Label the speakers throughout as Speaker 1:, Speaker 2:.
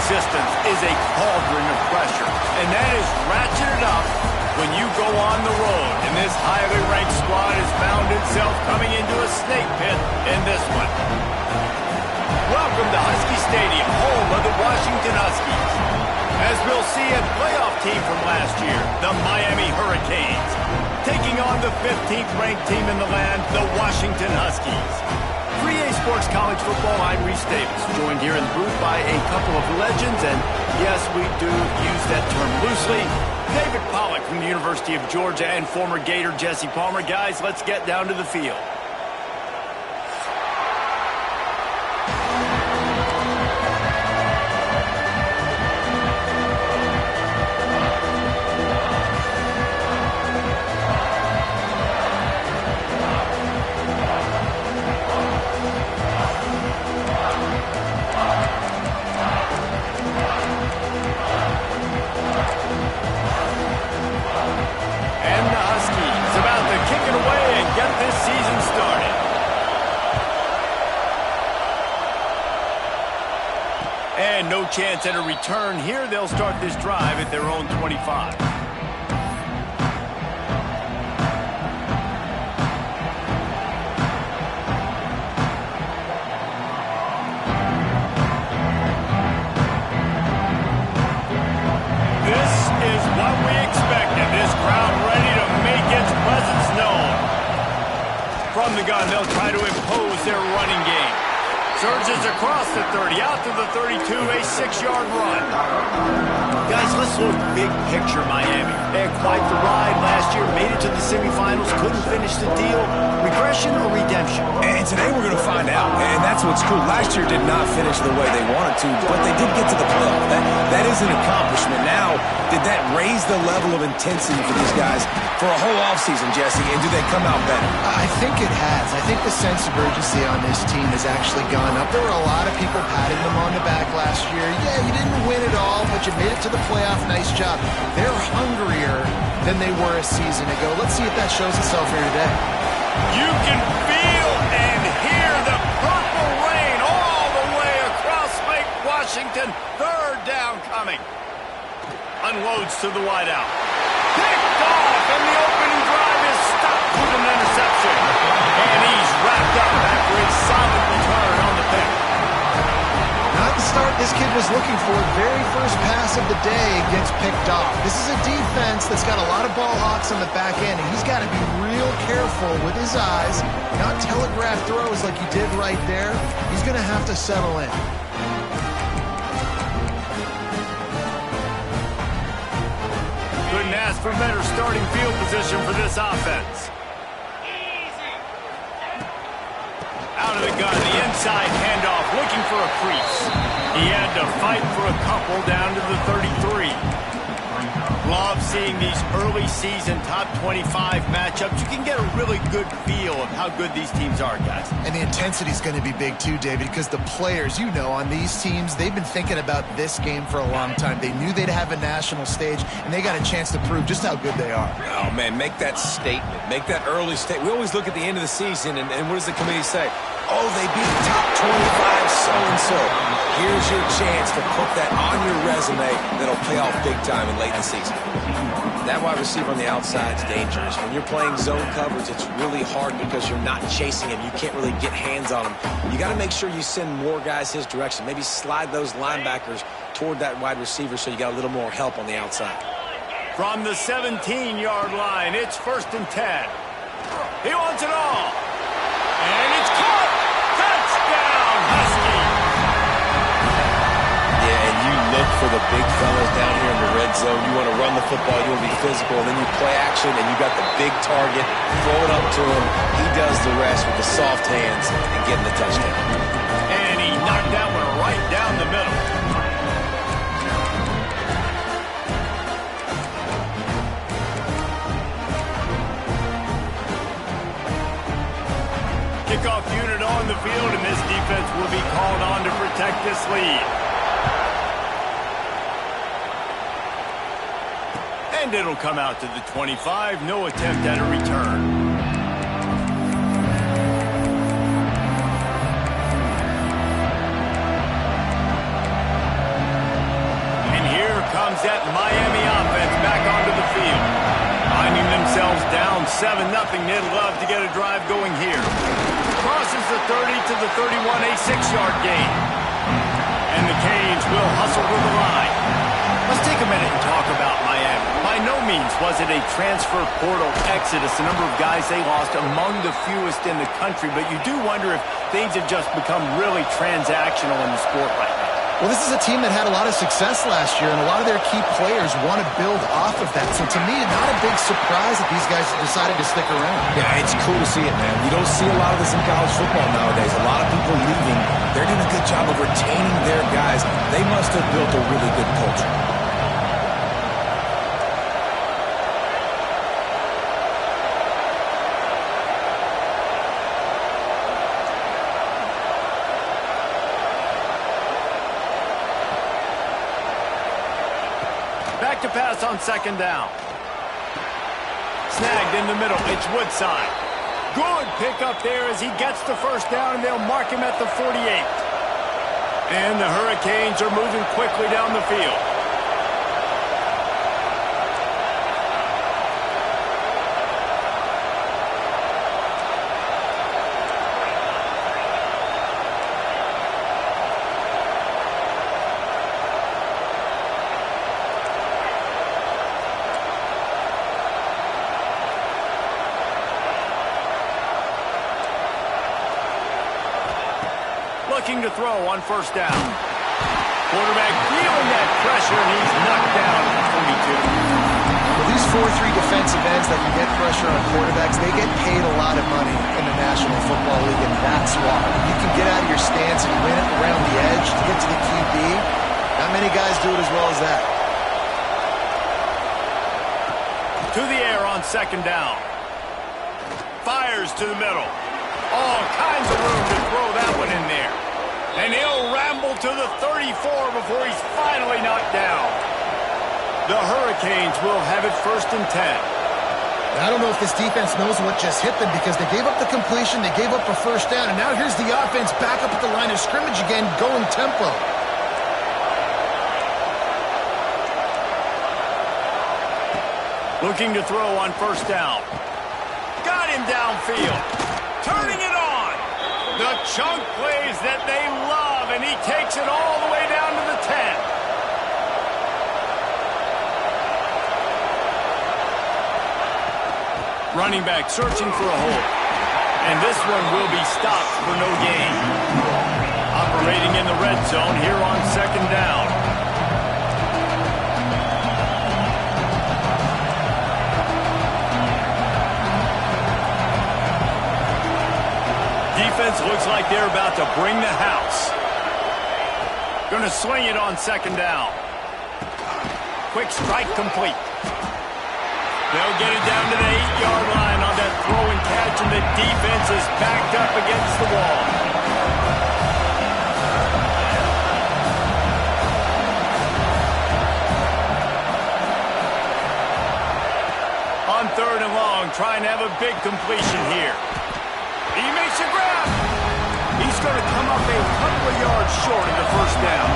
Speaker 1: resistance is a cauldron of pressure, and that is ratcheted up when you go on the road. And this highly ranked squad has found itself coming into a snake pit in this one. Welcome to Husky Stadium, home of the Washington Huskies. As we'll see, a playoff team from last year, the Miami Hurricanes, taking on the 15th ranked team in the land, the Washington Huskies. 3A Sports College Football, I'm Reese Davis, joined here in the booth by a couple of legends, and yes, we do use that term loosely. David Pollack from the University of Georgia and former Gator Jesse Palmer. Guys, let's get down to the field. And no chance at a return here. They'll start this drive at their own 25. This is what we expected. This crowd ready to make its presence known. From the gun, they'll try to impose their running game. Surges across the 30, out to the 32, a 6-yard run. Guys, let's look big picture Miami. They had quite the ride last year, made it to the semifinals, couldn't finish the deal. Regression or redemption?
Speaker 2: And today we're going to find out, and that's what's cool. Last year did not finish the way they wanted to, but they did get to the playoff. That is an accomplishment. Now, did that raise the level of intensity for these guys for a whole offseason, Jesse, and do they come out better?
Speaker 3: I think it has. I think the sense of urgency on this team has actually gone up. There were a lot of people patting them on the back last year. Yeah, you didn't win it all, but you made it to the playoff. Nice job. They're hungrier than they were a season ago. Let's see if that shows itself here today.
Speaker 1: You can feel and hear the purple rain all the way across Lake Washington. Third down coming. Unloads to the wideout. Picked off, and the opening drive is stopped with an interception. And he's wrapped up after a solid return on the pick.
Speaker 3: Not the start this kid was looking for. Very first pass of the day gets picked off. This is a defense that's got a lot of ball hawks on the back end, and he's got to be real careful with his eyes, not telegraph throws like he did right there. He's going to have to settle in.
Speaker 1: Couldn't ask for better starting field position for this offense. Out of the gun, the inside handoff, looking for a crease. He had to fight for a couple down to the 33. Love seeing these early season top 25 matchups. You can get a really good feel of how good these teams are, guys.
Speaker 3: And the intensity is going to be big too, David, because the players, you know, on these teams, they've been thinking about this game for a long time. They knew they'd have a national stage, and they got a chance to prove just how good they are.
Speaker 2: Oh, man, make that statement. Make that early statement. We always look at the end of the season, and what does the committee say? Oh, they beat top 25 so-and-so. Here's your chance to put that on your resume that'll pay off big time in late in the season. That wide receiver on the outside is dangerous. When you're playing zone coverage, it's really hard because you're not chasing him. You can't really get hands on him. You got to make sure you send more guys his direction. Maybe slide those linebackers toward that wide receiver so you got a little more help on the outside.
Speaker 1: From the 17-yard line, it's 1st and 10. He wants it all. And it's caught. Touchdown, Husky.
Speaker 2: Yeah, and you look for the big fellas down here in the red zone. You want to run the football, you want to be physical, and then you play action, and you got the big target, throw it up to him. He does the rest with the soft hands and getting the touchdown.
Speaker 1: And he knocked that one right down the middle. Kickoff unit on the field, and this defense will be called on to protect this lead. And it'll come out to the 25. No attempt at a return. brings that Miami offense back onto the field. Finding themselves down 7-0, they'd love to get a drive going here. Crosses the 30 to the 31, a 6-yard gain. And the Canes will hustle to the line. Let's take a minute and talk about Miami. By no means was it a transfer portal exodus. The number of guys they lost among the fewest in the country, but you do wonder if things have just become really transactional in the sport right now.
Speaker 3: Well, this is a team that had a lot of success last year, and a lot of their key players want to build off of that. So to me, not a big surprise that these guys decided to stick around.
Speaker 2: Yeah, it's cool to see it, man. We don't see a lot of this in college football nowadays. A lot of people leaving. They're doing a good job of retaining their guys. They must have built a really good culture.
Speaker 1: Back to pass on 2nd down. Snagged in the middle. It's Woodside. Good pickup there as he gets the 1st down, and they'll mark him at the 48. And the Hurricanes are moving quickly down the field. Looking to throw on 1st down. Quarterback feeling that pressure, and he's knocked down at the 42.
Speaker 3: Well, these 4-3 defensive ends that can get pressure on quarterbacks, they get paid a lot of money in the National Football League, and that's why. You can get out of your stance and win it around the edge to get to the QB. Not many guys do it as well as that.
Speaker 1: To the air on 2nd down. Fires to the middle. All kinds of room to throw that one in there. And he'll ramble to the 34 before he's finally knocked down. The Hurricanes will have it 1st and 10.
Speaker 3: I don't know if this defense knows what just hit them because they gave up the completion, they gave up a 1st down, and now here's the offense back up at the line of scrimmage again, going tempo.
Speaker 1: Looking to throw on 1st down. Got him downfield. Turning it on. The chunk plays that they love, and he takes it all the way down to the 10. Running back searching for a hole. And this one will be stopped for no gain. Operating in the red zone here on 2nd down. Defense looks like they're about to bring the house. Gonna swing it on 2nd down. Quick strike complete. They'll get it down to the 8-yard line on that throw and catch, and the defense is backed up against the wall. On 3rd and long, trying to have a big completion here. He makes a grab. He's going to come up a couple of yards short of the 1st down.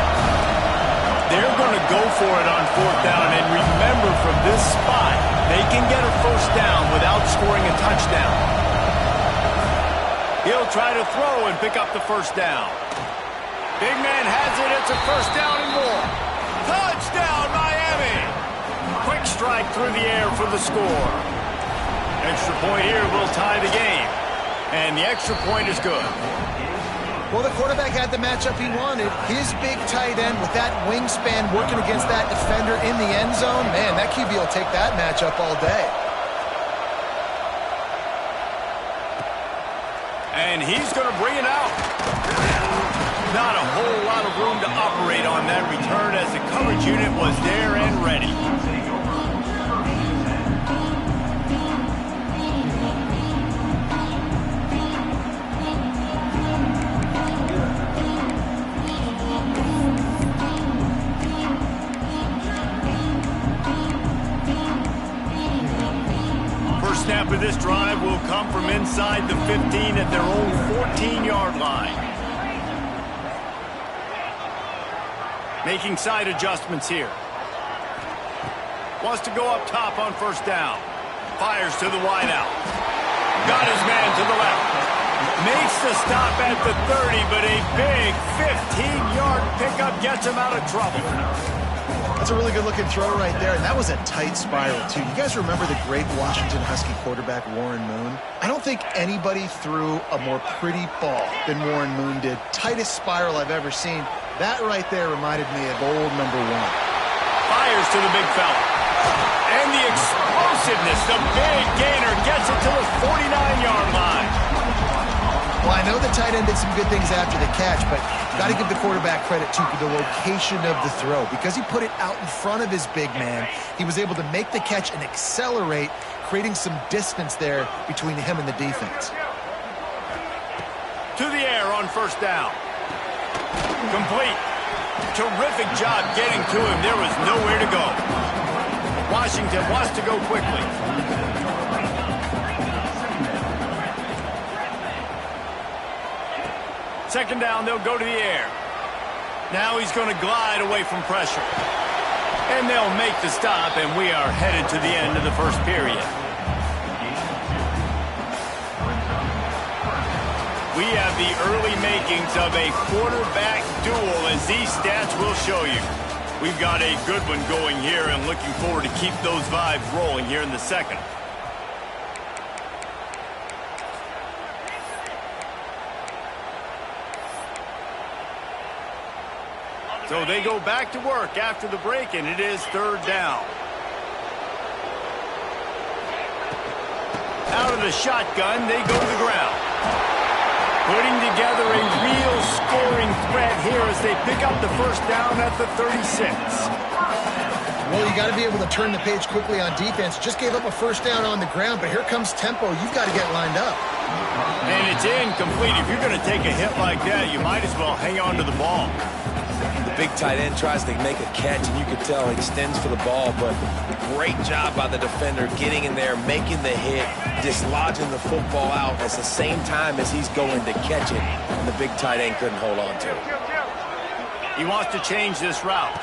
Speaker 1: They're going to go for it on 4th down, and remember, from this spot, they can get a 1st down without scoring a touchdown. He'll try to throw and pick up the 1st down. Big man has it. It's a 1st down and more. Touchdown, Miami! Quick strike through the air for the score. Extra point here will tie the game. And the extra point is good.
Speaker 3: Well, the quarterback had the matchup he wanted. His big tight end with that wingspan working against that defender in the end zone. Man, that QB will take that matchup all day.
Speaker 1: And he's going to bring it out. Not a whole lot of room to operate on that return as the coverage unit was there and ready. Snap of this drive will come from inside the 15 at their own 14-yard line. Making side adjustments here. Wants to go up top on first down. Fires to the wideout. Got his man to the left. Makes the stop at the 30, but a big 15-yard pickup gets him out of trouble.
Speaker 3: That's a really good-looking throw right there, and that was a tight spiral, too. You guys remember the great Washington Husky quarterback Warren Moon? I don't think anybody threw a more pretty ball than Warren Moon did. Tightest spiral I've ever seen. That right there reminded me of old number 1.
Speaker 1: Fires to the big fella. And the explosiveness, the big gainer gets it to the 49-yard line.
Speaker 3: Well, I know the tight end did some good things after the catch, but got to give the quarterback credit, too, for the location of the throw. Because he put it out in front of his big man, he was able to make the catch and accelerate, creating some distance there between him and the defense.
Speaker 1: To the air on first down. Complete. Terrific job getting to him. There was nowhere to go. Washington wants to go quickly. Second down, they'll go to the air. Now he's going to glide away from pressure. And they'll make the stop, and we are headed to the end of the first period. We have the early makings of a quarterback duel, as these stats will show you. We've got a good one going here, and looking forward to keep those vibes rolling here in the second. So they go back to work after the break, and it is third down. Out of the shotgun, they go to the ground. Putting together a real scoring threat here as they pick up the first down at the 36.
Speaker 3: Well, you got to be able to turn the page quickly on defense. Just gave up a first down on the ground, but here comes tempo. You've got to get lined up.
Speaker 1: And it's incomplete. If you're going to take a hit like that, you might as well hang on to the ball.
Speaker 2: The big tight end tries to make a catch, and you could tell he extends for the ball, but great job by the defender getting in there, making the hit, dislodging the football out at the same time as he's going to catch it, and the big tight end couldn't hold on to it.
Speaker 1: He wants to change this route.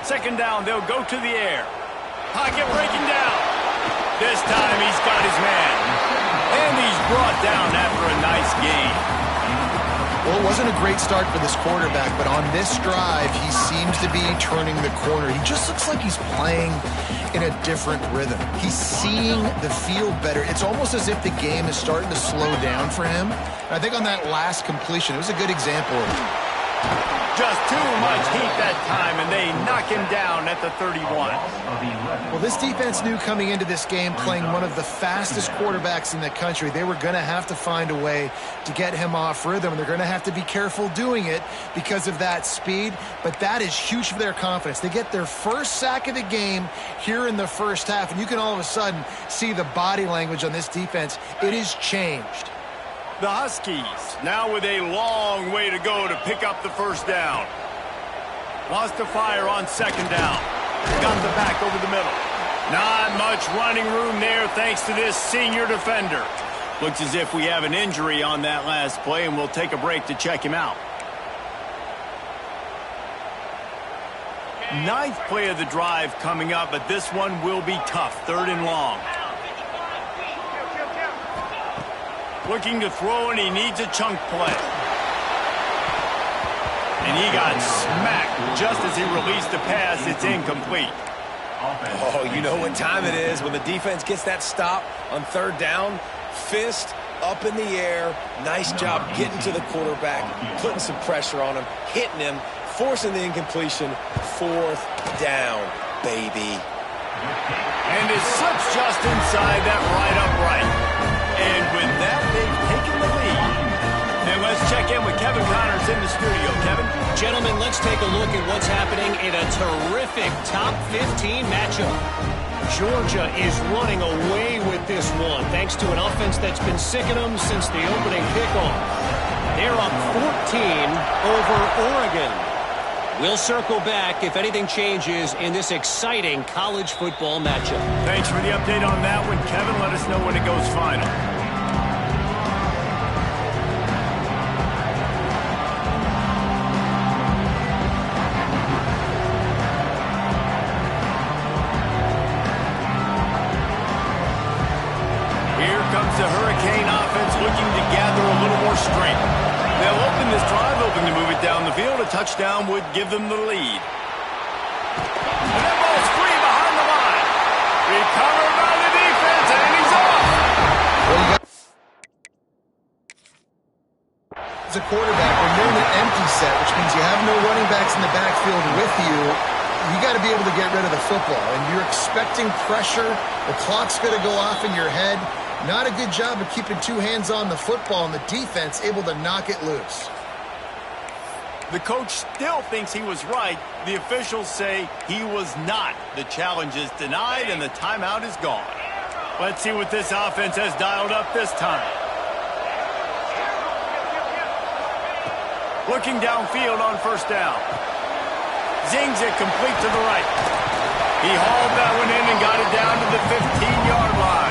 Speaker 1: Second down, they'll go to the air. Pocket breaking down. This time he's got his man. And he's brought down after a nice gain.
Speaker 3: Well, it wasn't a great start for this quarterback, but on this drive, he seems to be turning the corner. He just looks like he's playing in a different rhythm. He's seeing the field better. It's almost as if the game is starting to slow down for him. And I think on that last completion, it was a good example of it.
Speaker 1: Just too much heat that time, and they knock him down at the 31.
Speaker 3: Well, this defense knew coming into this game, playing one of the fastest quarterbacks in the country, they were going to have to find a way to get him off rhythm, and they're going to have to be careful doing it because of that speed, but that is huge for their confidence. They get their first sack of the game here in the first half, and you can all of a sudden see the body language on this defense. It has changed.
Speaker 1: The Huskies now with a long way to go to pick up the first down. Wants to fire on second down. Got the back over the middle. Not much running room there thanks to this senior defender. Looks as if we have an injury on that last play, and we'll take a break to check him out. Ninth play of the drive coming up, but this one will be tough. Third and long. Looking to throw, and he needs a chunk play. And he got smacked just as he released the pass. It's incomplete.
Speaker 2: Oh, you know what time it is when the defense gets that stop on third down. Fist up in the air. Nice job getting to the quarterback, putting some pressure on him, hitting him, forcing the incompletion. Fourth down, baby.
Speaker 1: And it slips just inside that right upright. And with that, they've taken the lead. And let's check in with Kevin Connors in the studio. Kevin?
Speaker 4: Gentlemen, let's take a look at what's happening in a terrific top 15 matchup. Georgia is running away with this one, thanks to an offense that's been sicking them since the opening kickoff. They're up 14 over Oregon. We'll circle back if anything changes in this exciting college football matchup.
Speaker 1: Thanks for the update on that one, Kevin. Let us know when it goes final. touchdown would give them the lead. And that ball's free behind the line. Recovered by the defense, and he's off.
Speaker 3: Well, you got as a quarterback, when you're in an empty set, which means you have no running backs in the backfield with you, you got to be able to get rid of the football. And you're expecting pressure. The clock's going to go off in your head. Not a good job of keeping two hands on the football, and the defense able to knock it loose.
Speaker 1: The coach still thinks he was right. The officials say he was not. The challenge is denied, and the timeout is gone. Let's see what this offense has dialed up this time. Looking downfield on first down. Zings it complete to the right. He hauled that one in and got it down to the 15-yard line.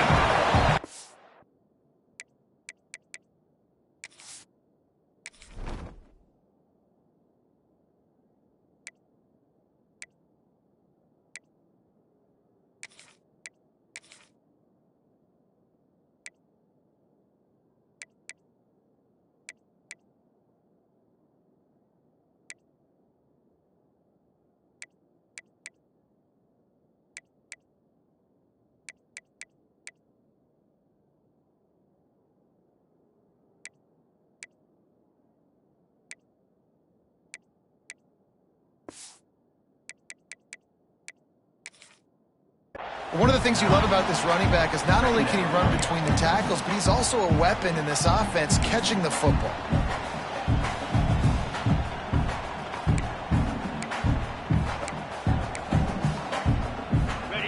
Speaker 3: One of the things you love about this running back is not only can he run between the tackles, but he's also a weapon in this offense catching the football.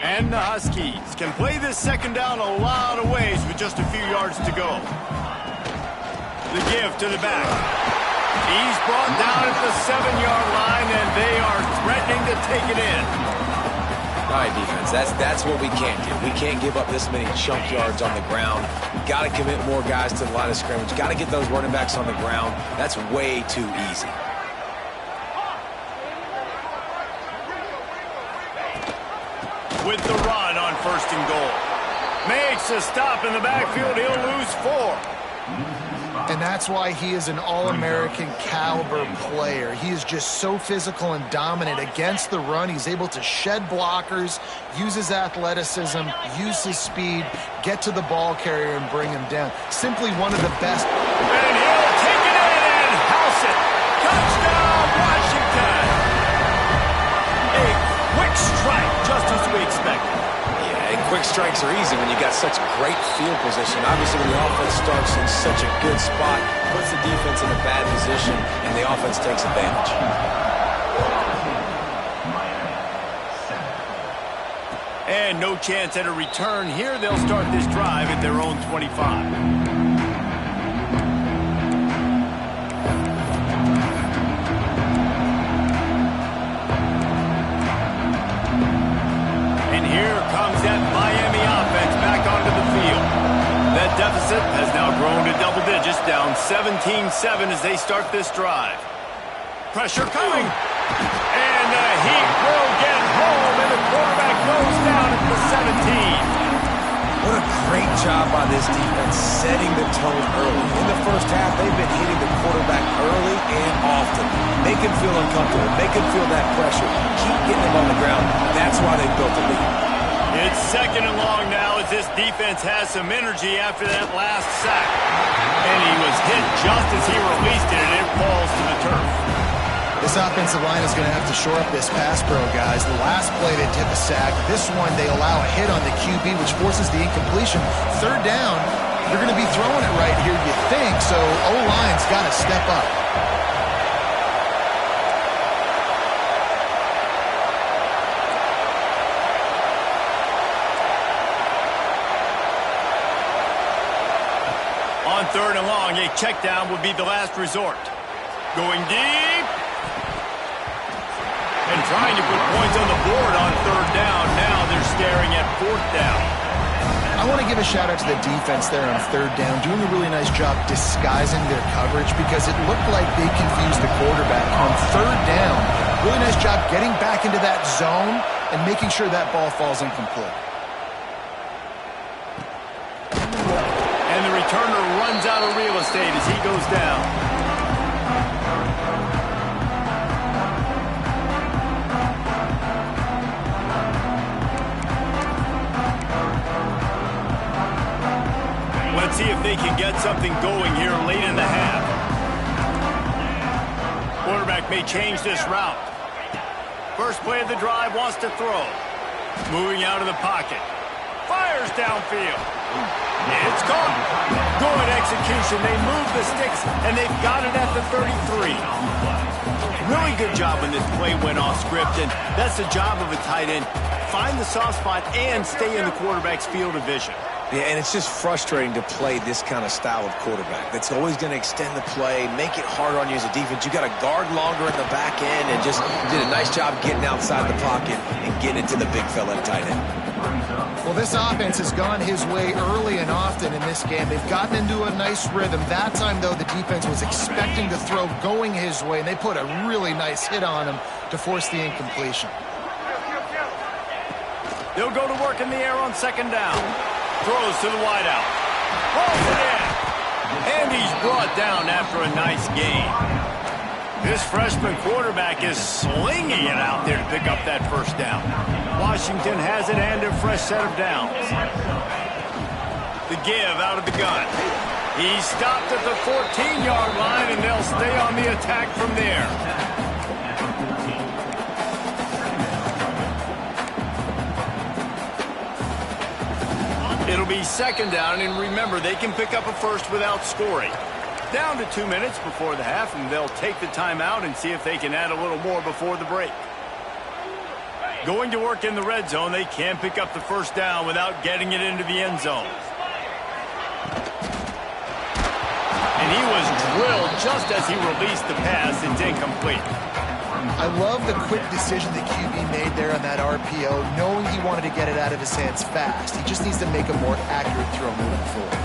Speaker 1: And the Huskies can play this second down a lot of ways with just a few yards to go. The give to the back. He's brought down at the 7-yard line, and they are threatening to take it in.
Speaker 2: All right, defense, that's what we can't do. We can't give up this many chunk yards on the ground. We've got to commit more guys to the line of scrimmage. Got to get those running backs on the ground. That's way too easy.
Speaker 1: With the run on first and goal. Makes a stop in the backfield. He'll lose 4.
Speaker 3: And that's why he is an All-American caliber player. He is just so physical and dominant against the run. He's able to shed blockers, use his athleticism, use his speed, get to the ball carrier and bring him down. Simply one of the best.
Speaker 1: And he'll take it in and house it. Touchdown, Washington. A quick strike, just as we expected.
Speaker 2: And quick strikes are easy when you got such great field position. Obviously, when the offense starts in such a good spot, puts the defense in a bad position, and the offense takes advantage.
Speaker 1: And no chance at a return here. They'll start this drive at their own 25. That Miami offense back onto the field. That deficit has now grown to double digits, down 17-7 as they start this drive. Pressure coming. And the Heat will get home, and the quarterback goes down at the 17.
Speaker 2: What a great job by this defense setting the tone early. In the first half, they've been hitting the quarterback early and often. Make him feel uncomfortable. Make him feel that pressure. Keep getting him on the ground. That's why they built the lead.
Speaker 1: It's second and long now as this defense has some energy after that last sack. And he was hit just as he released it, and it falls to the turf.
Speaker 3: This offensive line is going to have to shore up this pass pro, guys. The last play they took a sack. This one they allow a hit on the QB, which forces the incompletion. Third down, they're going to be throwing it right here, you think, so O-line's got to step up.
Speaker 1: On third and long, a check down would be the last resort. Going deep. And trying to put points on the board on third down. Now they're staring at fourth down.
Speaker 3: I want to give a shout out to the defense there on third down, doing a really nice job disguising their coverage because it looked like they confused the quarterback on third down. Really nice job getting back into that zone and making sure that ball falls incomplete.
Speaker 1: And the returner runs out of real estate as he goes down. they can get something going here late in the half. Quarterback may change this route. First play of the drive, wants to throw. Moving out of the pocket. Fires downfield. It's caught. Good execution. They move the sticks, and they've got it at the 33. Really good job when this play went off script, and that's the job of a tight end. Find the soft spot and stay in the quarterback's field of vision.
Speaker 2: Yeah, and it's just frustrating to play this kind of style of quarterback. That's always going to extend the play, make it harder on you as a defense. You got to guard longer in the back end, and just did a nice job getting outside the pocket and getting it to the big fella at tight end.
Speaker 3: Well, this offense has gone his way early and often in this game. They've gotten into a nice rhythm. That time, though, the defense was expecting to throw going his way, and they put a really nice hit on him to force the incompletion.
Speaker 1: They'll go to work in the air on second down. Throws to the wideout. Pulls it in. And he's brought down after a nice gain. This freshman quarterback is slinging it out there to pick up that first down. Washington has it and a fresh set of downs. The give out of the gun. He's stopped at the 14-yard line, and they'll stay on the attack from there. It'll be second down, and remember, they can pick up a first without scoring. Down to 2 minutes before the half, and they'll take the timeout and see if they can add a little more before the break. Going to work in the red zone, they can pick up the first down without getting it into the end zone. And he was drilled just as he released the pass. It's incomplete.
Speaker 3: I love the quick decision that QB made there on that RPO, knowing he wanted to get it out of his hands fast. He just needs to make a more accurate throw moving forward.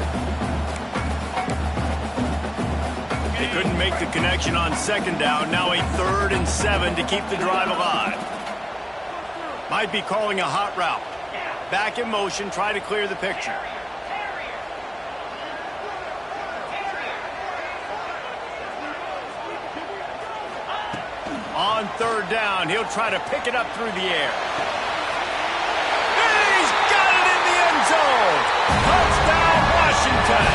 Speaker 1: They couldn't make the connection on second down. Now a 3rd and 7 to keep the drive alive. Might be calling a hot route. Back in motion, try to clear the picture. On 3rd down, he'll try to pick it up through the air. And he's got it in the end zone. Touchdown, Washington.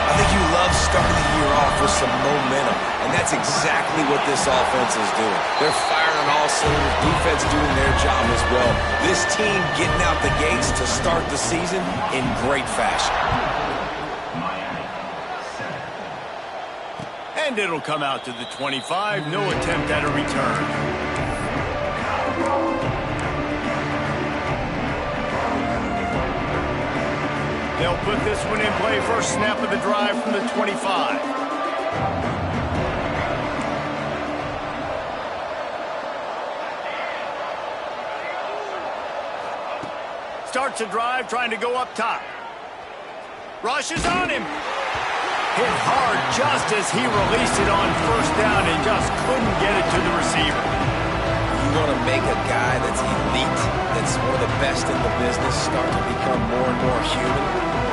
Speaker 2: I think you love starting the year off with some momentum, and that's exactly what this offense is doing. They're firing on all cylinders, defense doing their job as well. This team getting out the gates to start the season in great fashion.
Speaker 1: And it'll come out to the 25. No attempt at a return. They'll put this one in play. First snap of the drive from the 25. Starts a drive, trying to go up top. Rushes on him. Hit hard just as he released it on first down and just couldn't get it to the receiver.
Speaker 2: You want to make a guy that's elite, that's one of the best in the business, start to become more and more human.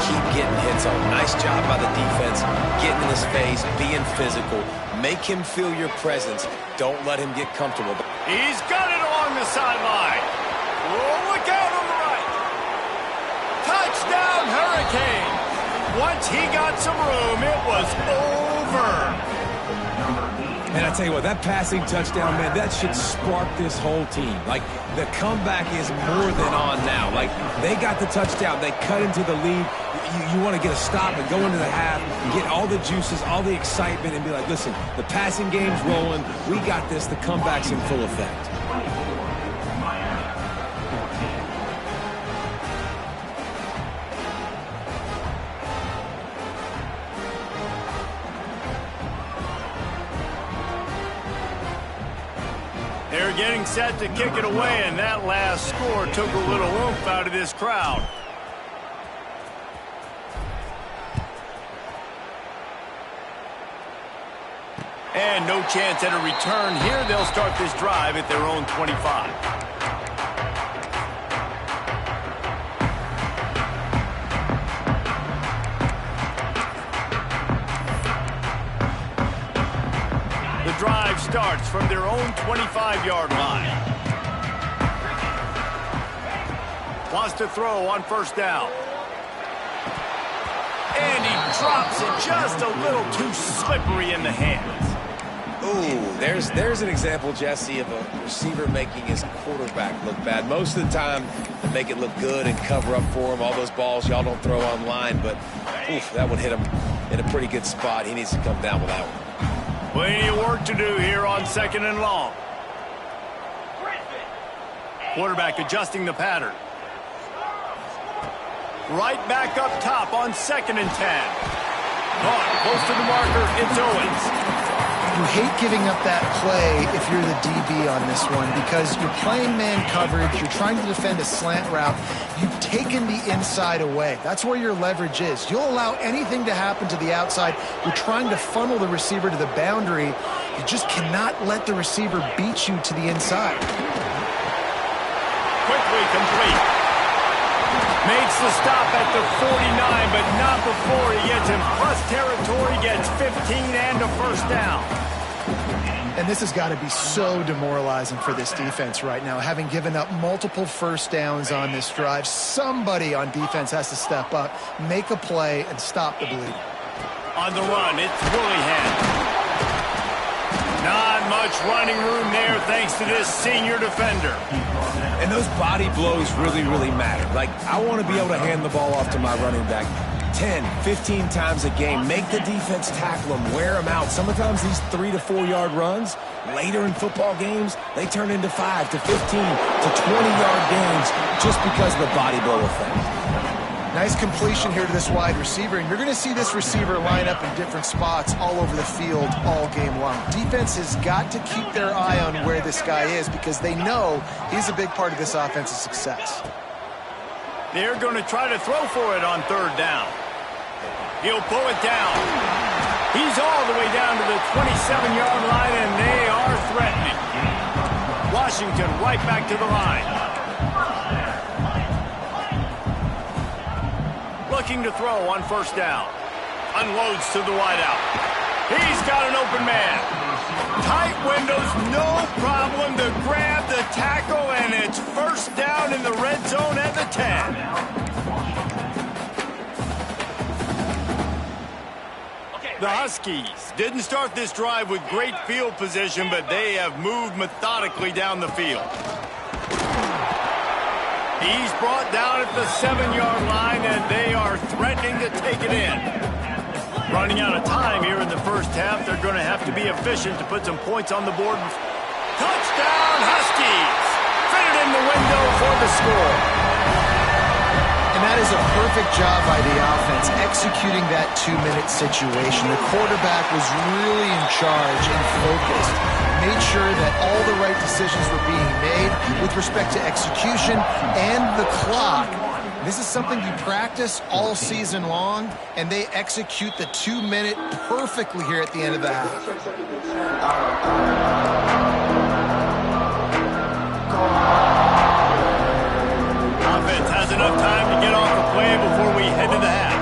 Speaker 2: Keep getting hits on. Nice job by the defense, getting in his face, being physical. Make him feel your presence. Don't let him get comfortable.
Speaker 1: He's got it along the sideline. Oh, look out on the right. Touchdown, Hurricane. Once he got some room, it was over.
Speaker 5: And I tell you what, that passing touchdown, man, that should spark this whole team. Like, the comeback is more than on now. Like, they got the touchdown. They cut into the lead. You want to get a stop and go into the half, get all the juices, all the excitement, and be like, listen, the passing game's rolling. We got this. The comeback's in full effect.
Speaker 1: They're getting set to kick it away, and that last score took a little oomph out of this crowd. And no chance at a return here. They'll start this drive at their own 25. The drive starts from their own 25-yard line. Wants to throw on first down. And he drops it just a little too slippery in the hands.
Speaker 2: Ooh, there's an example, Jesse, of a receiver making his quarterback look bad. Most of the time, they make it look good and cover up for him. All those balls y'all don't throw online, but oof, that one hit him in a pretty good spot. He needs to come down with that one.
Speaker 1: Plenty of work to do here on 2nd and long. Quarterback adjusting the pattern. Right back up top on 2nd and 10. Caught close to the marker. It's Owens.
Speaker 3: You hate giving up that play if you're the DB on this one because you're playing man coverage, you're trying to defend a slant route, you've taken the inside away. That's where your leverage is. You'll allow anything to happen to the outside. You're trying to funnel the receiver to the boundary. You just cannot let the receiver beat you to the inside.
Speaker 1: Quickly complete. Makes the stop at the 49, but not before he gets in plus territory, gets 15 and a first down.
Speaker 3: And this has got to be so demoralizing for this defense right now, having given up multiple first downs on this drive. Somebody on defense has to step up, make a play, and stop the bleed.
Speaker 1: On the run, it's Willingham. Not much running room there thanks to this senior defender.
Speaker 5: And those body blows really, really matter. Like, I want to be able to hand the ball off to my running back 10, 15 times a game. Make the defense tackle them, wear them out. Sometimes these 3 to 4 yard runs, later in football games, they turn into 5 to 15 to 20-yard games just because of the body blow effect.
Speaker 3: Nice completion here to this wide receiver, and you're going to see this receiver line up in different spots all over the field all game long. Defense has got to keep their eye on where this guy is because they know he's a big part of this offense's success.
Speaker 1: They're going to try to throw for it on 3rd down. He'll pull it down. He's all the way down to the 27-yard line, and they are threatening. Washington right back to the line. Looking to throw on 1st down. Unloads to the wideout. He's got an open man. Tight windows, no problem to grab the tackle, and it's 1st down in the red zone at the 10. The Huskies didn't start this drive with great field position, but they have moved methodically down the field. He's brought down at the 7-yard line, and they are threatening to take it in. Running out of time here in the first half. They're going to have to be efficient to put some points on the board. Touchdown, Huskies! Fitted in the window for the score.
Speaker 3: And that is a perfect job by the offense, executing that 2-minute situation. The quarterback was really in charge and focused. Made sure that all the right decisions were being made with respect to execution and the clock. This is something you practice all season long, and they execute the 2-minute perfectly here at the end of the half.
Speaker 1: Offense has enough time to get off the play before we head to the half.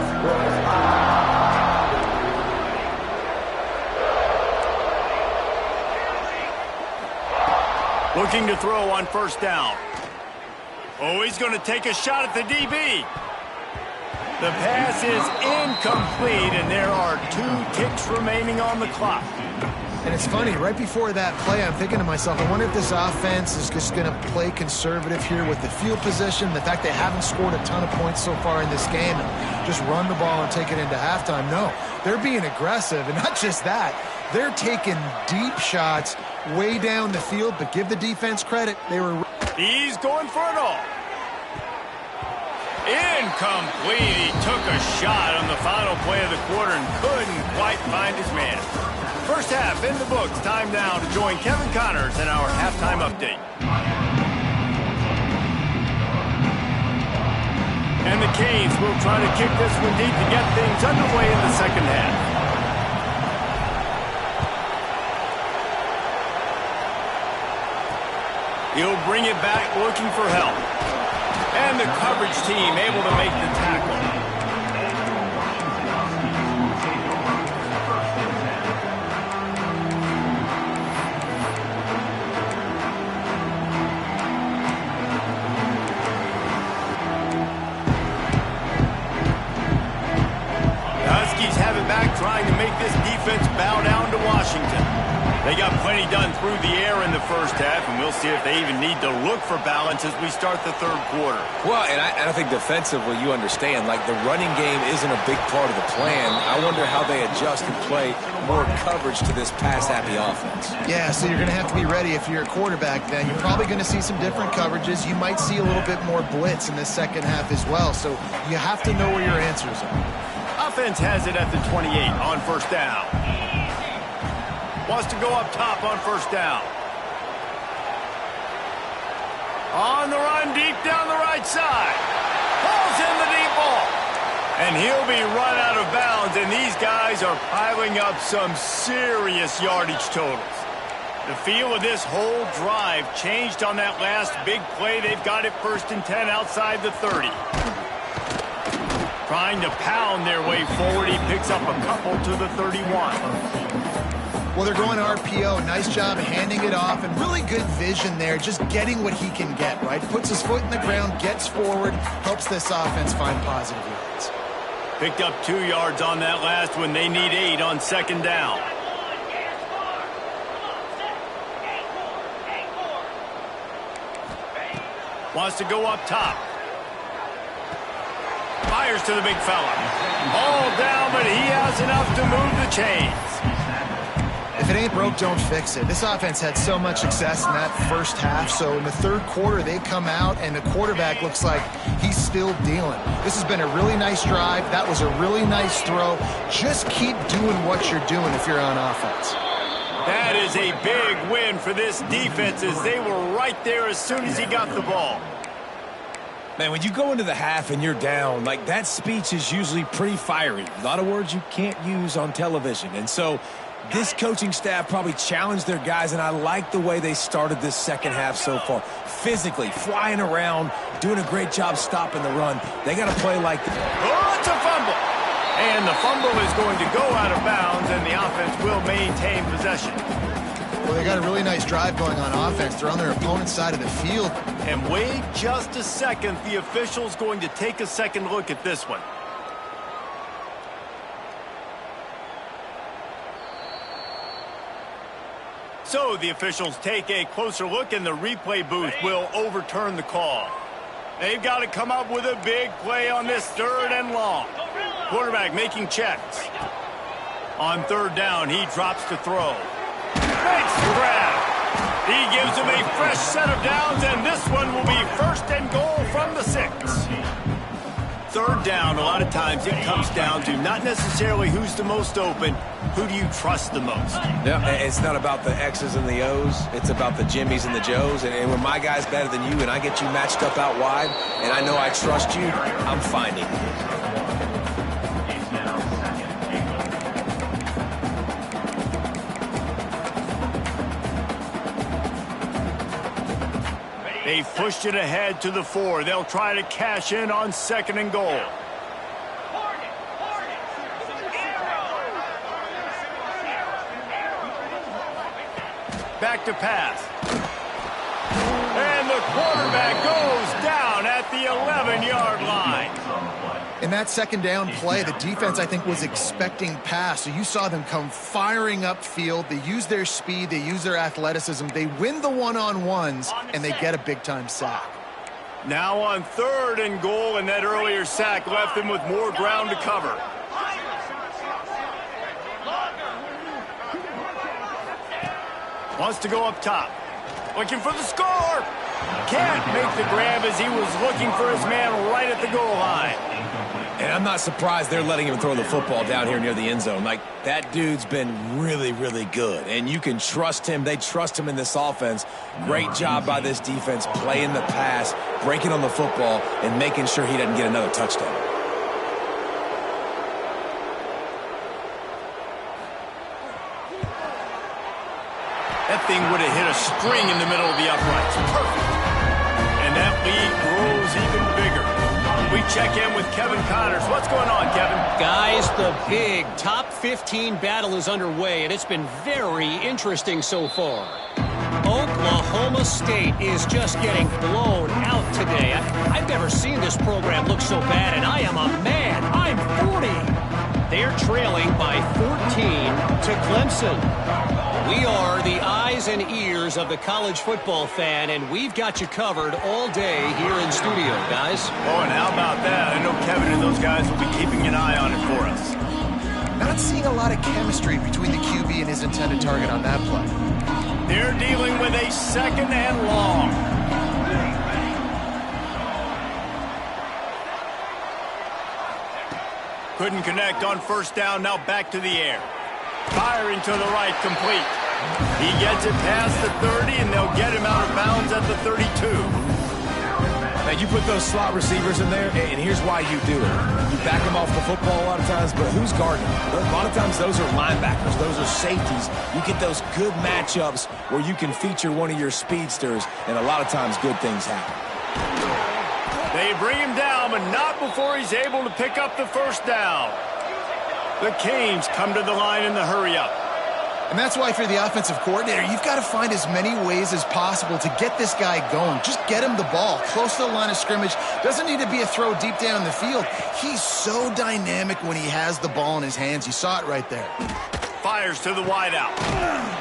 Speaker 1: Looking to throw on 1st down. Oh, he's going to take a shot at the DB. The pass is incomplete, and there are 2 ticks remaining on the clock.
Speaker 3: And it's funny, right before that play, I'm thinking to myself, I wonder if this offense is just going to play conservative here with the field position, the fact they haven't scored a ton of points so far in this game, and just run the ball and take it into halftime. No, they're being aggressive, and not just that. They're taking deep shots way down the field, but give the defense credit. They were.
Speaker 1: He's going for it all. Incomplete. He took a shot on the final play of the quarter and couldn't quite find his man. First half in the books. Time now to join Kevin Connors in our halftime update. And the Canes will try to kick this one deep to get things underway in the second half. He'll bring it back looking for help. And the coverage team able to make the tackle. They got plenty done through the air in the first half, and we'll see if they even need to look for balance as we start the third quarter.
Speaker 5: Well, and I think defensively, you understand, like the running game isn't a big part of the plan. I wonder how they adjust and play more coverage to this pass-happy offense.
Speaker 3: Yeah, so you're going to have to be ready if you're a quarterback then. You're probably going to see some different coverages. You might see a little bit more blitz in the second half as well, so you have to know where your answers are.
Speaker 1: Offense has it at the 28 on first down. Wants to go up top on first down. On the run, deep down the right side. Pulls in the deep ball. And he'll be run out of bounds, and these guys are piling up some serious yardage totals. The feel of this whole drive changed on that last big play. They've got it 1st and 10 outside the 30. Trying to pound their way forward. He picks up a couple to the 31.
Speaker 3: Well, they're going RPO. Nice job handing it off, and really good vision there, just getting what he can get, right? Puts his foot in the ground, gets forward, helps this offense find positive yards.
Speaker 1: Picked up 2 yards on that last one. They need 8 on second down. Wants to go up top. Fires to the big fella. Ball down, but he has enough to move the chains.
Speaker 3: If it ain't broke, don't fix it. This offense had so much success in that first half, so in the third quarter, they come out, and the quarterback looks like he's still dealing. This has been a really nice drive. That was a really nice throw. Just keep doing what you're doing if you're on offense.
Speaker 1: That is a big win for this defense, as they were right there as soon as he got the ball.
Speaker 5: Man, when you go into the half and you're down, like that speech is usually pretty fiery. A lot of words you can't use on television. And so this coaching staff probably challenged their guys, and I like the way they started this second half so far. Physically, flying around, doing a great job stopping the run. They got to play like that.
Speaker 1: Oh, it's a fumble. And the fumble is going to go out of bounds, and the offense will maintain possession.
Speaker 3: Well, they got a really nice drive going on offense. They're on their opponent's side of the field.
Speaker 1: And wait just a second. The official's going to take a second look at this one. So the officials take a closer look, and the replay booth will overturn the call. They've got to come up with a big play on this 3rd and long. Quarterback making checks. On 3rd down, he drops to throw. Makes the grab. He gives him a fresh set of downs, and this one will be 1st and goal from the 6. 3rd down, a lot of times it comes down to not necessarily who's the most open, who do you trust the most?
Speaker 5: Yeah, it's not about the X's and the O's. It's about the Jimmies and the Joes. And when my guy's better than you and I get you matched up out wide and I know I trust you, I'm finding you.
Speaker 1: They've pushed it ahead to the 4. They'll try to cash in on 2nd and goal. Back to pass. And the quarterback goes down at the 11-yard line.
Speaker 3: In that 2nd down play, the defense, I think, was expecting pass. So you saw them come firing upfield. They use their speed. They use their athleticism. They win the one-on-ones, and they get a big-time sack.
Speaker 1: Now on 3rd and goal, and that earlier sack left them with more ground to cover. Wants to go up top. Looking for the score. Can't make the grab as he was looking for his man right at the goal line.
Speaker 5: And I'm not surprised they're letting him throw the football down here near the end zone. Like, that dude's been really, really good. And you can trust him. They trust him in this offense. Great job by this defense playing the pass, breaking on the football, and making sure he doesn't get another touchdown.
Speaker 1: That thing would have hit a string in the middle of the uprights. Perfect. And that lead grows even bigger. We check in with Kevin Connors. What's going on, Kevin?
Speaker 4: Guys, the big top 15 battle is underway, and it's been very interesting so far. Oklahoma State is just getting blown out today. I've never seen this program look so bad, and I am a man. I'm 40. They're trailing by 14 to Clemson. We are the eyes and ears of the college football fan, and we've got you covered all day here in studio, guys.
Speaker 1: Oh, and how about that? I know Kevin and those guys will be keeping an eye on it for us.
Speaker 3: Not seeing a lot of chemistry between the QB and his intended target on that play.
Speaker 1: They're dealing with a 2nd and long. Couldn't connect on 1st down, now back to the air. Firing to the right, complete. He gets it past the 30, and they'll get him out of bounds at the 32.
Speaker 5: Now, you put those slot receivers in there, and here's why you do it. You back them off the football a lot of times, but who's guarding them? A lot of times those are linebackers. Those are safeties. You get those good matchups where you can feature one of your speedsters, and a lot of times good things happen.
Speaker 1: They bring him down, but not before he's able to pick up the 1st down. The Canes come to the line in the hurry-up.
Speaker 3: And that's why, if you're the offensive coordinator, you've got to find as many ways as possible to get this guy going. Just get him the ball close to the line of scrimmage. Doesn't need to be a throw deep down the field. He's so dynamic when he has the ball in his hands. You saw it right there.
Speaker 1: Fires to the wideout.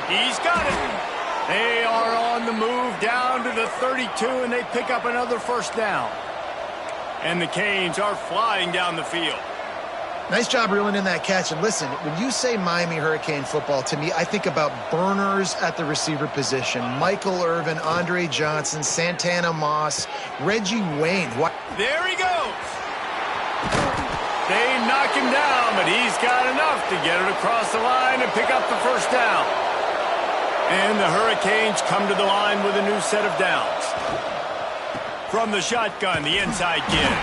Speaker 1: He's got it. They are on the move down to the 32, and they pick up another 1st down. And the Canes are flying down the field.
Speaker 3: Nice job reeling in that catch. And listen, when you say Miami Hurricane football, to me, I think about burners at the receiver position. Michael Irvin, Andre Johnson, Santana Moss, Reggie Wayne.
Speaker 1: There he goes. They knock him down, but he's got enough to get it across the line and pick up the 1st down. And the Hurricanes come to the line with a new set of downs. From the shotgun, the inside give.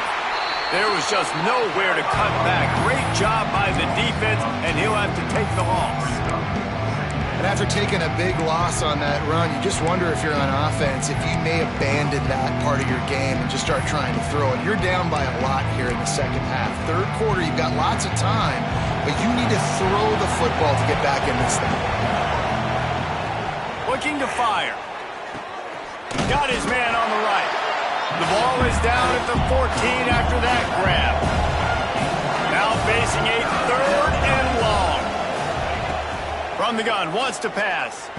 Speaker 1: There was just nowhere to cut back. Great job by the defense, and he'll have to take the loss.
Speaker 3: And after taking a big loss on that run, you just wonder if you're on offense, if you may abandon that part of your game and just start trying to throw it. You're down by a lot here in the 2nd half. 3rd quarter, you've got lots of time, but you need to throw the football to get back in this thing.
Speaker 1: Looking to fire. Got his man on the right. The ball is down at the 14 after that grab. Now facing a 3rd and long. From the gun, wants to pass.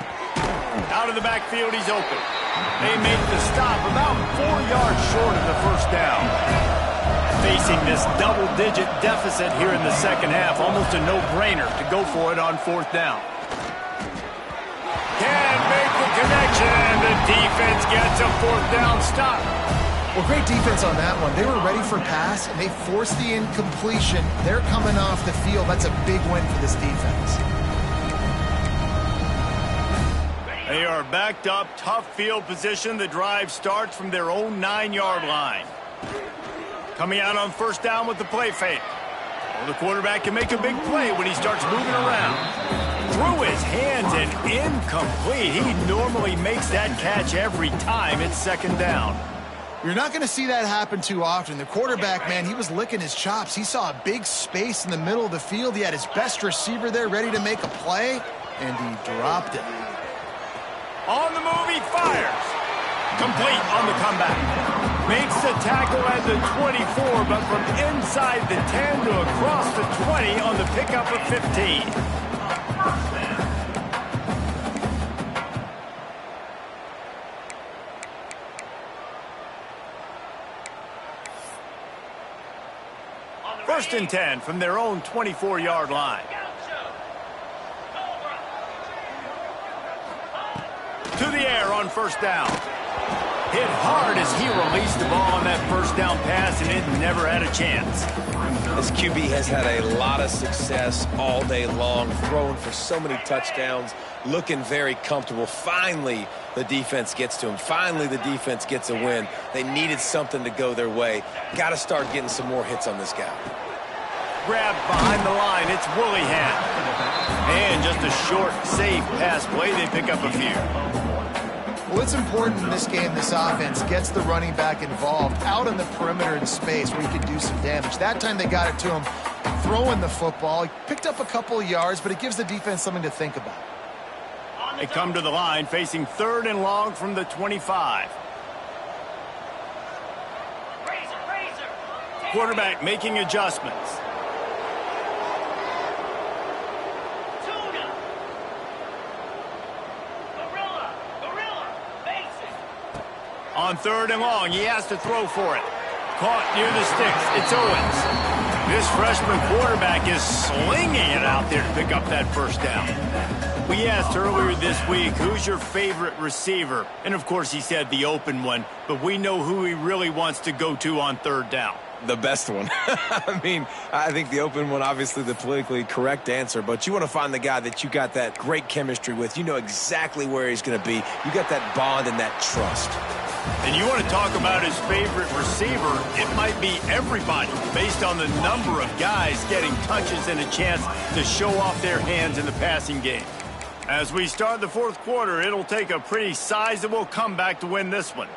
Speaker 1: Out of the backfield, he's open. They make the stop about 4 yards short of the 1st down. Facing this double-digit deficit here in the 2nd half, almost a no-brainer to go for it on 4th down. Can't make the connection, and the defense gets a 4th down stop.
Speaker 3: Well, great defense on that one. They were ready for pass, and they forced the incompletion. They're coming off the field. That's a big win for this defense.
Speaker 1: They are backed up, tough field position. The drive starts from their own 9-yard line. Coming out on 1st down with the play fake. Well, the quarterback can make a big play when he starts moving around. Through his hands and incomplete. He normally makes that catch every time it's 2nd down.
Speaker 3: You're not going to see that happen too often. The quarterback, man, he was licking his chops. He saw a big space in the middle of the field. He had his best receiver there ready to make a play, and he dropped it.
Speaker 1: On the move, he fires. Complete on the comeback. Makes the tackle at the 24, but from inside the 10 to across the 20 on the pickup of 15. First and 10 from their own 24-yard line. To the air on 1st down. Hit hard as he released the ball on that 1st down pass, and it never had a chance.
Speaker 5: This QB has had a lot of success all day long, throwing for so many touchdowns, looking very comfortable. Finally, the defense gets to him. Finally, the defense gets a win. They needed something to go their way. Got to start getting some more hits on this guy.
Speaker 1: Grabbed behind the line, it's Willingham. And just a short, safe pass play, they pick up a few.
Speaker 3: Well, it's important in this game, this offense gets the running back involved out on the perimeter in space where he can do some damage. That time they got it to him throwing the football. He picked up a couple of yards, but it gives the defense something to think about.
Speaker 1: They come to the line facing 3rd and long from the 25. Quarterback making adjustments. On 3rd and long, he has to throw for it. Caught near the sticks. It's Owens. This freshman quarterback is slinging it out there to pick up that first down. We asked earlier this week, who's your favorite receiver? And, of course, he said the open one, but we know who he really wants to go to on 3rd down.
Speaker 5: The best one. I mean, I think the open one, obviously the politically correct answer, but you want to find the guy that you got that great chemistry with. You know exactly where he's going to be. You got that bond and that trust.
Speaker 1: And you want to talk about his favorite receiver, it might be everybody based on the number of guys getting touches and a chance to show off their hands in the passing game. As we start the 4th quarter, it'll take a pretty sizable comeback to win this one.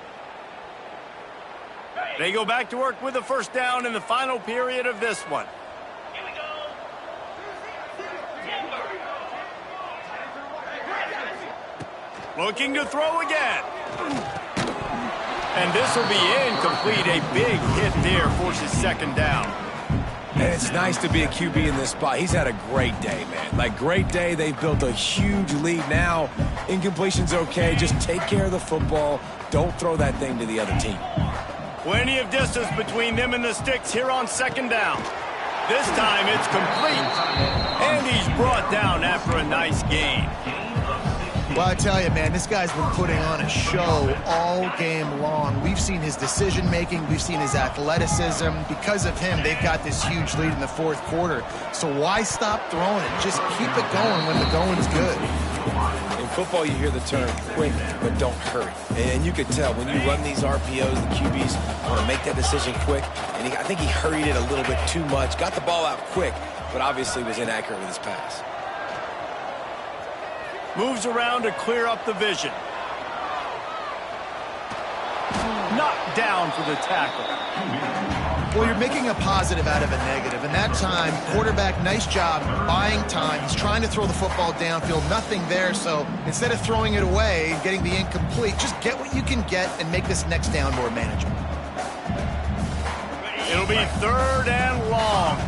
Speaker 1: They go back to work with the first down in the final period of this one.
Speaker 6: Here we go.
Speaker 1: Looking to throw again. And this will be incomplete. A big hit there forces 2nd down.
Speaker 5: And it's nice to be a QB in this spot. He's had a great day, man. Like, great day. They've built a huge lead now. Incompletion's okay. Just take care of the football. Don't throw that thing to the other team.
Speaker 1: Plenty of distance between them and the sticks here on 2nd down. This time it's complete. And he's brought down after a nice gain.
Speaker 3: Well, I tell you, man, this guy's been putting on a show all game long. We've seen his decision-making. We've seen his athleticism. Because of him, they've got this huge lead in the 4th quarter. So why stop throwing it? Just keep it going when the going's good.
Speaker 5: In football, you hear the term quick, but don't hurry. And you can tell when you run these RPOs, the QBs want to make that decision quick. And I think he hurried it a little bit too much. Got the ball out quick, but obviously was inaccurate with his pass.
Speaker 1: Moves around to clear up the vision. Knocked down for the tackle.
Speaker 3: Well, you're making a positive out of a negative. And that time, quarterback, nice job buying time. He's trying to throw the football downfield. Nothing there. So instead of throwing it away and getting the incomplete, just get what you can get and make this next down more manageable.
Speaker 1: It'll be 3rd and long.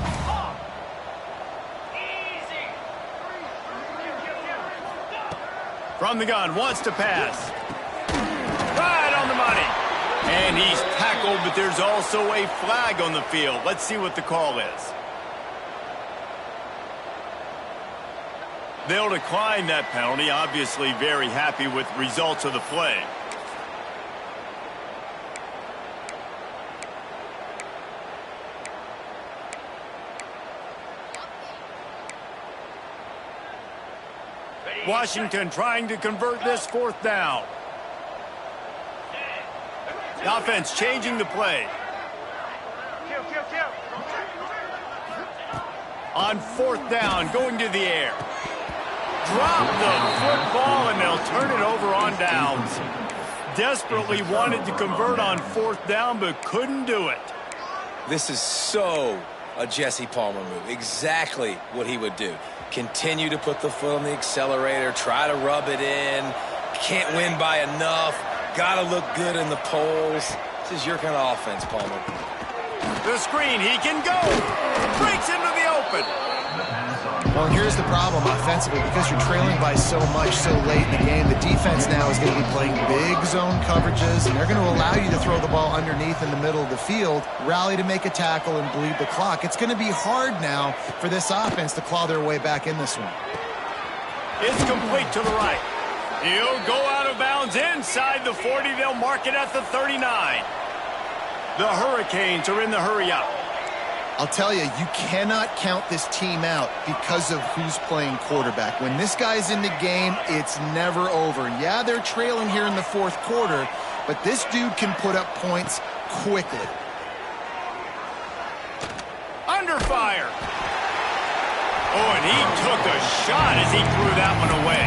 Speaker 1: From the gun, wants to pass. Right on the money. And he's tackled, but there's also a flag on the field. Let's see what the call is. They'll decline that penalty, obviously very happy with the results of the play. Washington trying to convert this 4th down. The offense changing the play. On 4th down, going to the air. Drop the football, and they'll turn it over on downs. Desperately wanted to convert on 4th down, but couldn't do it.
Speaker 5: This is so a Jesse Palmer move. Exactly what he would do. Continue to put the foot on the accelerator, try to rub it in. Can't win by enough. Got to look good in the polls. This is your kind of offense, Palmer.
Speaker 1: The screen, he can go. Breaks into the open.
Speaker 3: Well, here's the problem offensively. Because you're trailing by so much so late in the game, the defense now is going to be playing big zone coverages, and they're going to allow you to throw the ball underneath in the middle of the field, rally to make a tackle, and bleed the clock. It's going to be hard now for this offense to claw their way back in this one.
Speaker 1: It's complete to the right. He'll go out of bounds inside the 40. They'll mark it at the 39. The Hurricanes are in the hurry-up.
Speaker 3: I'll tell you, you cannot count this team out because of who's playing quarterback. When this guy's in the game, it's never over. Yeah, they're trailing here in the 4th quarter, but this dude can put up points quickly.
Speaker 1: Under fire. Oh, and he took a shot as he threw that one away.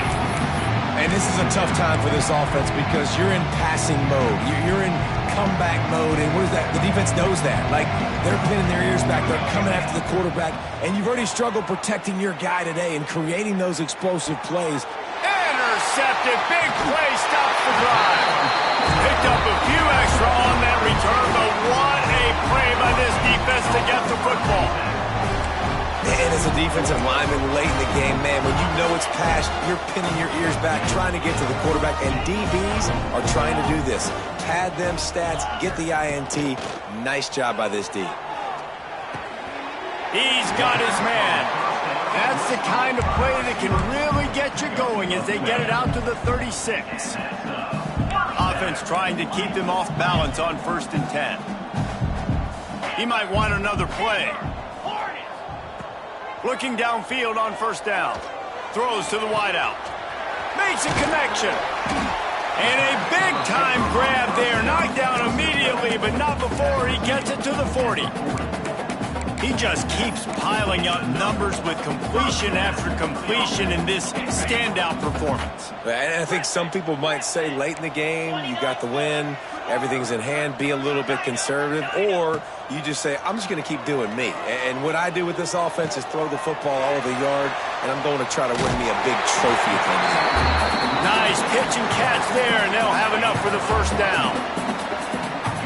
Speaker 5: And this is a tough time for this offense because you're in passing mode. You're in comeback mode, and what is that? The defense knows that. Like, they're pinning their ears back. They're coming after the quarterback, and you've already struggled protecting your guy today and creating those explosive plays.
Speaker 1: Intercepted. Big play. Stops the drive. Picked up a few extra on that return, but what a play by this defense to get the football.
Speaker 5: And
Speaker 2: And as a defensive lineman late in the game, man, when you know it's pass, you're pinning your ears back, trying to get to the quarterback, and DBs are trying to do this. Pad them stats, get the INT. Nice job by this D.
Speaker 1: He's got his man. That's the kind of play that can really get you going as they get it out to the 36. Offense trying to keep them off balance on 1st and 10. He might want another play. Looking downfield on 1st down. Throws to the wideout. Makes a connection. And a big-time grab there. Knocked down immediately, but not before he gets it to the 40. He just keeps piling up numbers with completion after completion in this standout performance.
Speaker 2: And I think some people might say late in the game, you got the win, everything's in hand, be a little bit conservative, or you just say, I'm just going to keep doing me. And what I do with this offense is throw the football all over the yard, and I'm going to try to win me a big trophy at the end of the year.
Speaker 1: Nice pitch and catch there, and they'll have enough for the 1st down.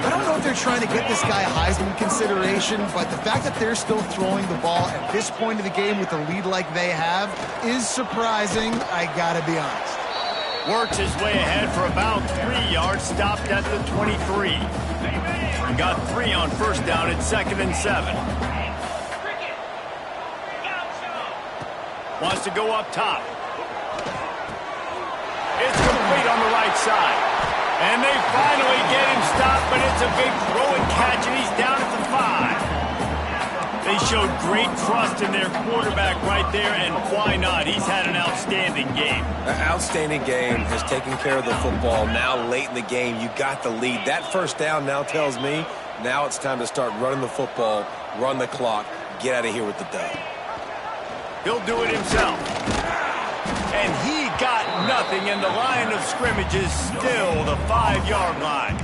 Speaker 3: I don't know if they're trying to get this guy Heisman consideration, but the fact that they're still throwing the ball at this point of the game with a lead like they have is surprising, I gotta be honest.
Speaker 1: Works his way ahead for about 3 yards, stopped at the 23. Got 3 on 1st down at 2nd and 7. Wants to go up top. It's complete on the right side. And they finally get him stopped, but it's a big throw and catch, and he's down at the 5. They showed great trust in their quarterback right there, and why not? He's had an outstanding game.
Speaker 2: An outstanding game, has taken care of the football. Now late in the game, you got the lead. That 1st down now tells me now it's time to start running the football, run the clock, get out of here with the dub.
Speaker 1: He'll do it himself. And he got nothing, and the line of scrimmage is still the 5-yard line.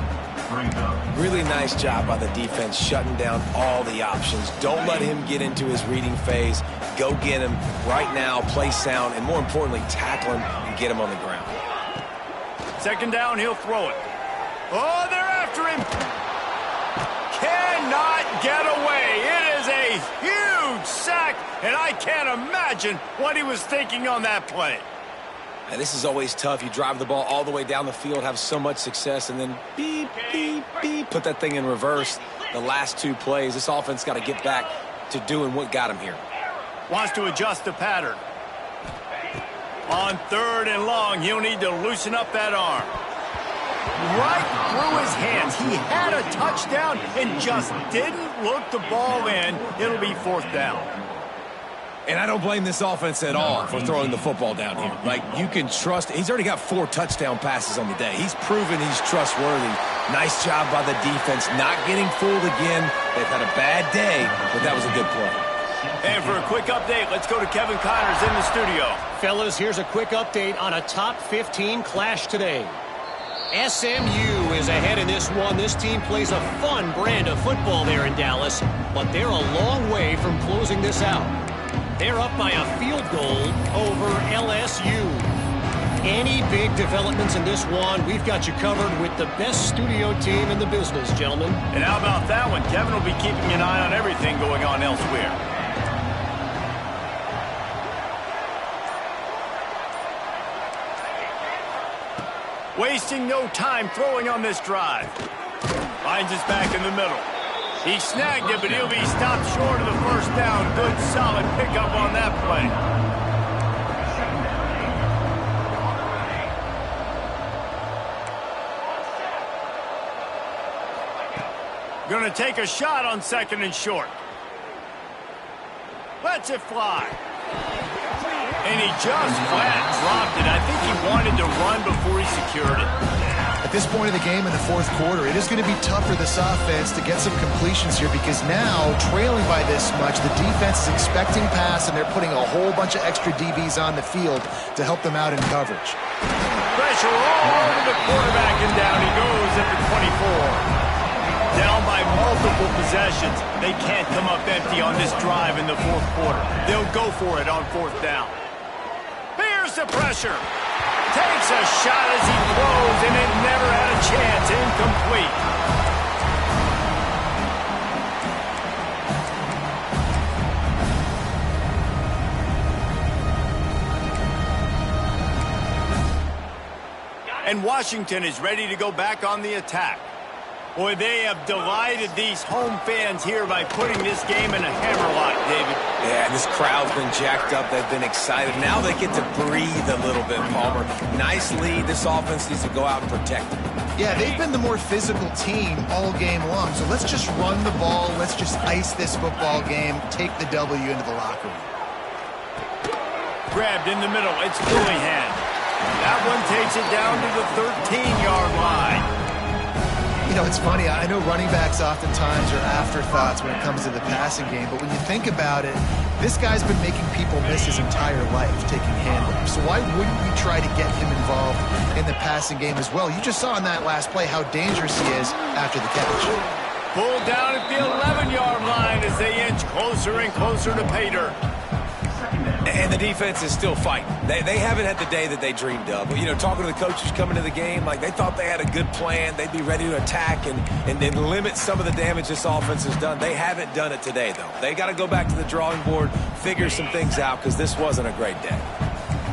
Speaker 2: Really nice job by the defense shutting down all the options. Don't let him get into his reading phase. Go get him right now, play sound, and more importantly, tackle him and get him on the ground.
Speaker 1: 2nd down, he'll throw it. Oh, they're after him. Cannot get away. It is a huge sack, and I can't imagine what he was thinking on that play.
Speaker 2: And this is always tough. You drive the ball all the way down the field, have so much success, and then beep, beep, beep, put that thing in reverse. The last 2 plays, this offense got to get back to doing what got him here.
Speaker 1: Wants to adjust the pattern. On 3rd and long, he'll need to loosen up that arm. Right through his hands. He had a touchdown and just didn't look the ball in. It'll be 4th down.
Speaker 5: And I don't blame this offense at all for throwing the football down here. Like, you can trust. He's already got 4 touchdown passes on the day. He's proven he's trustworthy. Nice job by the defense, not getting fooled again. They've had a bad day, but that was a good play.
Speaker 1: And for a quick update, let's go to Kevin Connors in the studio.
Speaker 4: Fellas, here's a quick update on a top 15 clash today. SMU is ahead in this one. This team plays a fun brand of football there in Dallas, but they're a long way from closing this out. They're up by a field goal over LSU. Any big developments in this one, we've got you covered with the best studio team in the business, gentlemen.
Speaker 1: And how about that one? Kevin will be keeping an eye on everything going on elsewhere. Wasting no time throwing on this drive. Finds us back in the middle. He snagged it, but he'll be stopped short of the 1st down. Good, solid pickup on that play. Going to take a shot on 2nd and short. Lets it fly. And he just flat dropped it. I think he wanted to run before he secured it.
Speaker 3: At this point of the game in the 4th quarter, it is going to be tough for this offense to get some completions here because now, trailing by this much, the defense is expecting pass and they're putting a whole bunch of extra DBs on the field to help them out in coverage.
Speaker 1: Pressure all over the quarterback, and down he goes at the 24. Down by multiple possessions. They can't come up empty on this drive in the 4th quarter. They'll go for it on 4th down. Here's the pressure. Takes a shot as he throws, and it never had a chance. Incomplete. And Washington is ready to go back on the attack. Boy, they have delighted these home fans here by putting this game in a hammerlock, David.
Speaker 2: Yeah, this crowd's been jacked up. They've been excited. Now they get to breathe a little bit, Palmer. Nice lead. This offense needs to go out and protect it.
Speaker 3: Yeah, they've been the more physical team all game long. So let's just run the ball. Let's just ice this football game. Take the W into the locker room.
Speaker 1: Grabbed in the middle. It's Houlihan. That one takes it down to the 13-yard line.
Speaker 3: You know, it's funny. I know running backs oftentimes are afterthoughts when it comes to the passing game, but when you think about it, this guy's been making people miss his entire life taking handoffs. So why wouldn't you try to get him involved in the passing game as well? You just saw in that last play how dangerous he is after the catch.
Speaker 1: Pulled down at the 11-yard line as they inch closer and closer to pay dirt.
Speaker 2: And the defense is still fighting. They haven't had the day that they dreamed of. You know, talking to the coaches coming to the game, like they thought they had a good plan. They'd be ready to attack and then limit some of the damage this offense has done. They haven't done it today, though. They got to go back to the drawing board, figure some things out, because this wasn't a great day.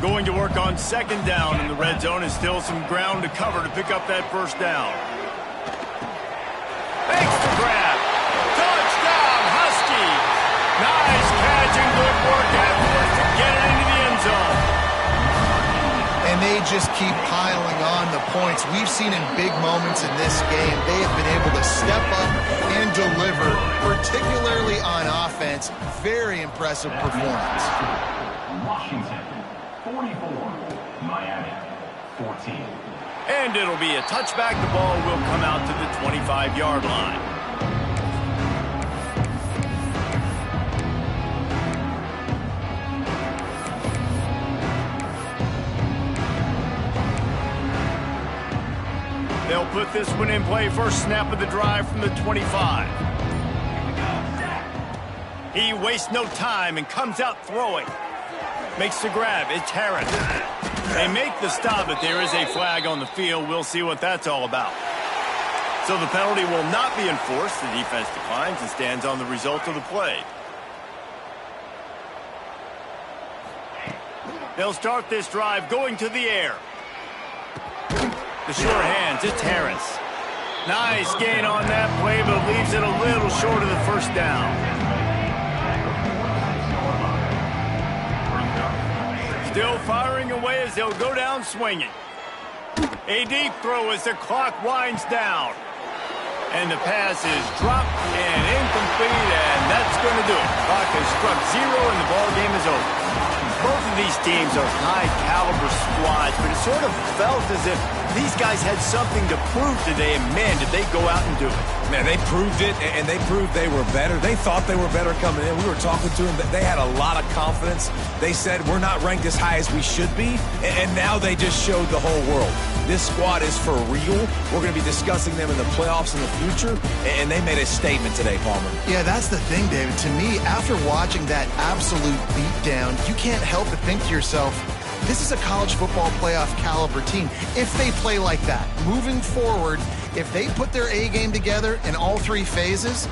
Speaker 1: Going to work on second down in the red zone is still some ground to cover to pick up that first down. Thanks to grab. Touchdown, Huskies. Nice catch and good work afterwards to get it into the end zone.
Speaker 3: And they just keep piling on the points. We've seen in big moments in this game, they have been able to step up and deliver, particularly on offense. Very impressive performance.
Speaker 6: Washington, 44. Miami, 14.
Speaker 1: And it'll be a touchback. The ball will come out to the 25-yard line. They'll put this one in play. First snap of the drive from the 25. He wastes no time and comes out throwing. Makes the grab. It's Harris. They make the stop, but there is a flag on the field. We'll see what that's all about. So the penalty will not be enforced. The defense declines and stands on the result of the play. They'll start this drive going to the air. The sure hands, it's Harris. Nice gain on that play, but leaves it a little short of the first down. Still firing away as they'll go down swinging. A deep throw as the clock winds down. And the pass is dropped and incomplete, and that's going to do it. Clock has struck zero, and the ball game is over. Both of these teams are high-caliber squads, but it sort of felt as if these guys had something to prove today, and man, did they go out and do it.
Speaker 2: Man, they proved it, and they proved they were better. They thought they were better coming in. We were talking to them. They had a lot of confidence. They said, we're not ranked as high as we should be, and now they just showed the whole world. This squad is for real. We're going to be discussing them in the playoffs in the future, and they made a statement today, Palmer.
Speaker 3: Yeah, that's the thing, David. To me, after watching that absolute beatdown, you can't help but think to yourself, this is a college football playoff caliber team. If they play like that, moving forward, if they put their A game together in all three phases,